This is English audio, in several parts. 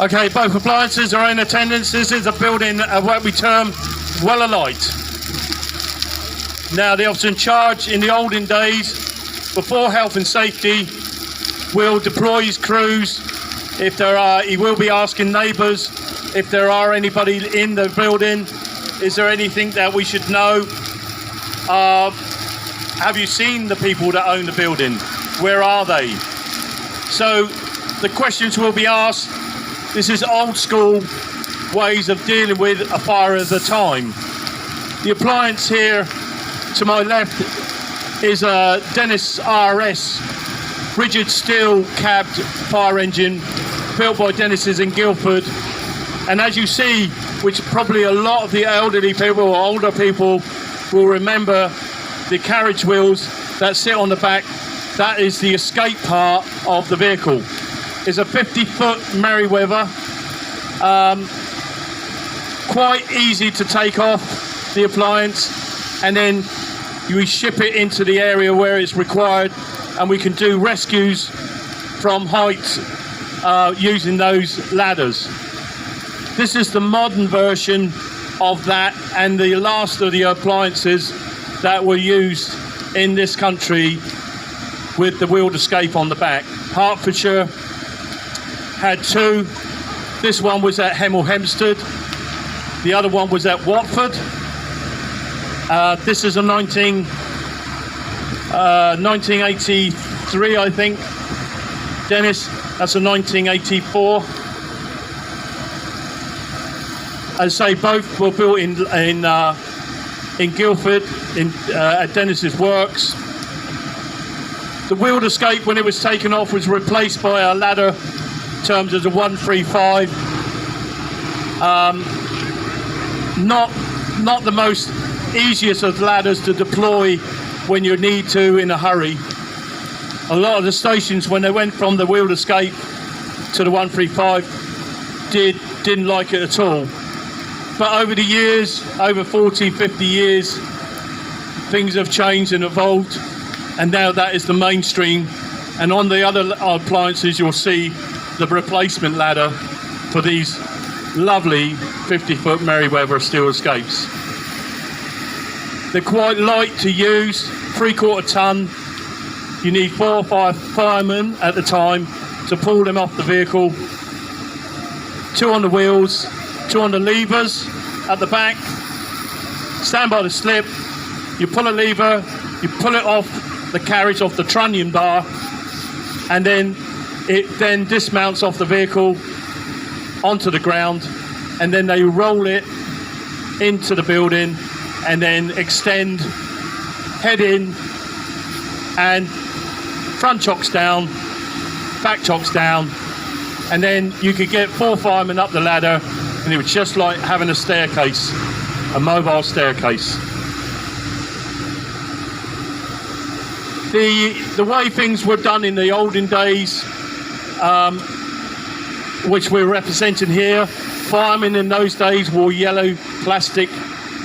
Okay, both appliances are in attendance. This is a building what we term well alight. Now, the officer in charge in the olden days, before health and safety, will deploy his crews. If there are, he will be asking neighbours if there are anybody in the building. Is there anything that we should know? Have you seen the people that own the building? Where are they? So the questions will be asked. This is old school ways of dealing with a fire at the time. The appliance here to my left is a Dennis RS rigid steel cabbed fire engine built by Dennis's in Guildford. And as you see, which probably a lot of the elderly people or older people will remember, the carriage wheels that sit on the back, that is the escape part of the vehicle. It's a 50-foot Merryweather, quite easy to take off the appliance, and then we ship it into the area where it's required, and we can do rescues from height using those ladders. This is the modern version of that, and the last of the appliances that were used in this country with the wheeled escape on the back. Hertfordshire had two. This one was at Hemel Hempstead. The other one was at Watford. This is a 1983, I think. Dennis, that's a 1984. As I say, both were built in Guildford, at Dennis's works. The wheeled escape, when it was taken off, was replaced by a ladder termed as a 135. Not the most easiest of ladders to deploy when you need to in a hurry. A lot of the stations, when they went from the wheeled escape to the 135, didn't like it at all. But over the years, over 40, 50 years, things have changed and evolved, and now that is the mainstream. And on the other appliances, you'll see the replacement ladder for these lovely 50-foot Merryweather steel escapes. They're quite light to use, 3/4 ton. You need 4 or 5 firemen at the time to pull them off the vehicle. 2 on the wheels, 2 on the levers at the back. Stand by the slip. You pull a lever, you pull it off the carriage, off the trunnion bar, and then it then dismounts off the vehicle onto the ground, and then they roll it into the building and then extend, head in, and front chocks down, back chocks down, and then you could get 4 firemen up the ladder, and it was just like having a staircase, a mobile staircase. The way things were done in the olden days, which we're representing here, firemen in those days wore yellow plastic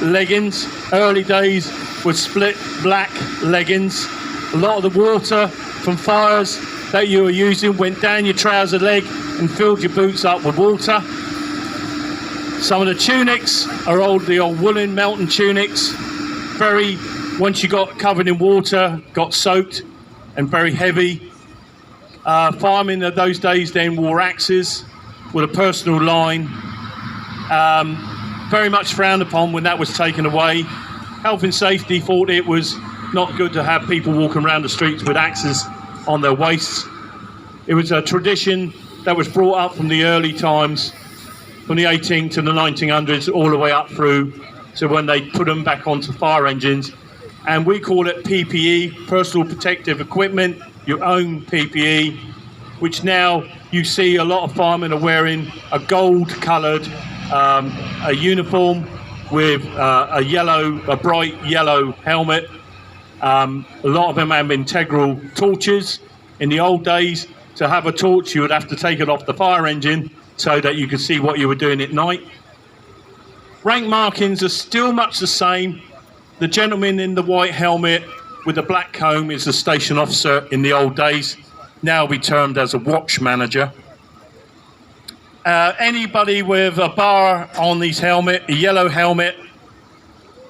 leggings. Early days were split black leggings. A lot of the water from fires that you were using went down your trouser leg and filled your boots up with water. Some of the tunics are the old woolen mountain tunics. Once you got covered in water, got soaked and very heavy. Firemen of those days then wore axes with a personal line. Very much frowned upon when that was taken away. Health and safety thought it was not good to have people walking around the streets with axes on their waists. It was a tradition that was brought up from the early times, from the 18 to the 1900s, all the way up through to when they put them back onto fire engines. And we call it PPE, personal protective equipment, your own PPE, which now you see a lot of firemen are wearing a gold-coloured a uniform with a bright yellow helmet. A lot of them have integral torches. In the old days, to have a torch, you would have to take it off the fire engine so that you could see what you were doing at night. Rank markings are still much the same. The gentleman in the white helmet with the black comb is the station officer in the old days. Now we termed as a watch manager. Anybody with a bar on his helmet, a yellow helmet,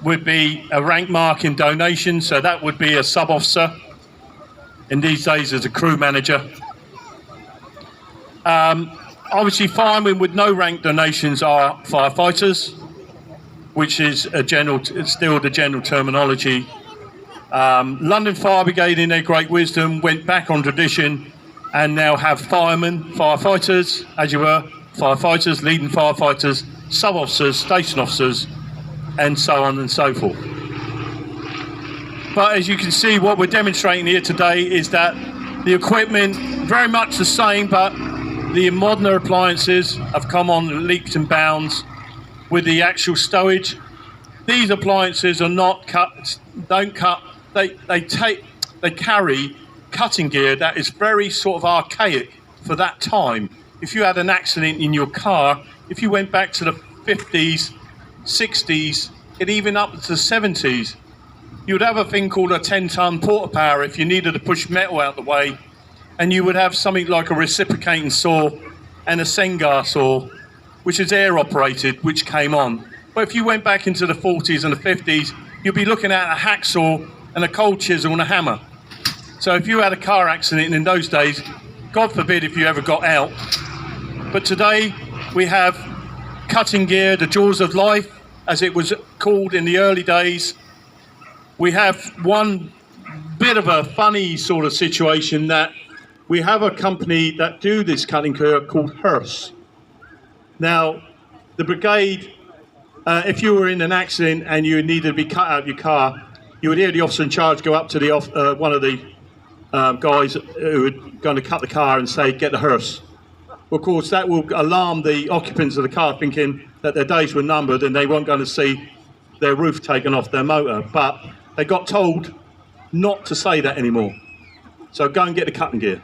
would be a rank mark in donation, so that would be a sub-officer. In these days, as a crew manager. Obviously, firemen with no rank donations are firefighters, which is still the general terminology. London Fire Brigade, in their great wisdom, went back on tradition and now have firemen, firefighters, as you were, firefighters, leading firefighters, sub-officers, station officers, and so on and so forth. But as you can see, what we're demonstrating here today is that the equipment, very much the same, but the modern appliances have come on leaps and bounds with the actual stowage. These appliances are not cut, they carry cutting gear that is very sort of archaic for that time. If you had an accident in your car, if you went back to the 50s, 60s, and even up to the 70s, you would have a thing called a 10-ton porta power if you needed to push metal out the way, and you would have something like a reciprocating saw and a Sengar saw, which is air operated, which came on. But if you went back into the 40s and the 50s, you'd be looking at a hacksaw and a cold chisel and a hammer. So if you had a car accident in those days, God forbid if you ever got out. But today we have cutting gear, the jaws of life, as it was called in the early days. We have one bit of a funny sort of situation that we have a company that do this cutting gear called Hertz. Now, the Brigade, if you were in an accident and you needed to be cut out of your car, you would hear the officer in charge go up to the one of the guys who were going to cut the car and say, "Get the Hertz." Of course, that will alarm the occupants of the car, thinking that their days were numbered and they weren't going to see their roof taken off their motor. But they got told not to say that anymore. So go and get the cutting gear.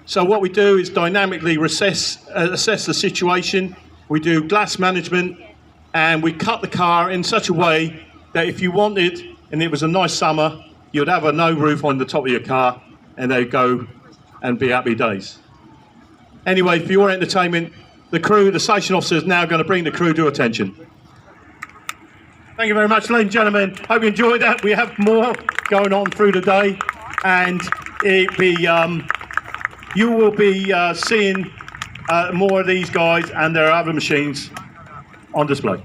So what we do is dynamically assess the situation. We do glass management, and we cut the car in such a way that if you wanted, and it was a nice summer, you'd have a no roof on the top of your car, and they'd go and be happy days. Anyway, for your entertainment, the crew, the station officer is now going to bring the crew to attention. Thank you very much, ladies and gentlemen. Hope you enjoyed that. We have more going on through the day, and you will be seeing more of these guys and their other machines on display.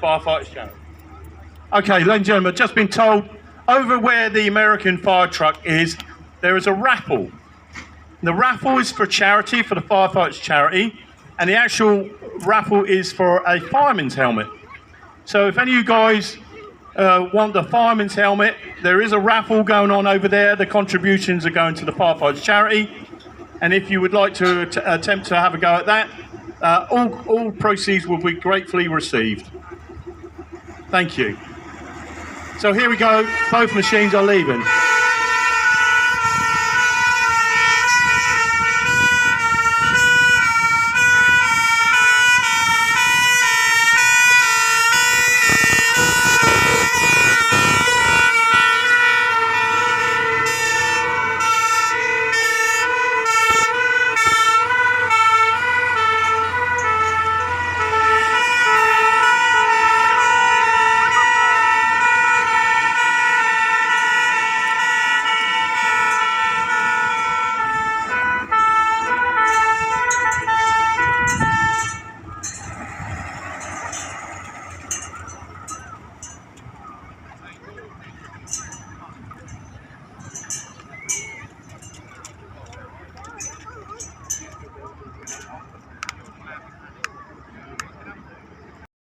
Firefighters channel. Okay, ladies and gentlemen, I've just been told over where the American fire truck is, there is a raffle. The raffle is for charity, for the firefighters charity, and the actual raffle is for a fireman's helmet. So if any of you guys want the fireman's helmet, there is a raffle going on over there. The contributions are going to the firefighters charity, and if you would like to attempt to have a go at that, all proceeds will be gratefully received. Thank you. So here we go, both machines are leaving.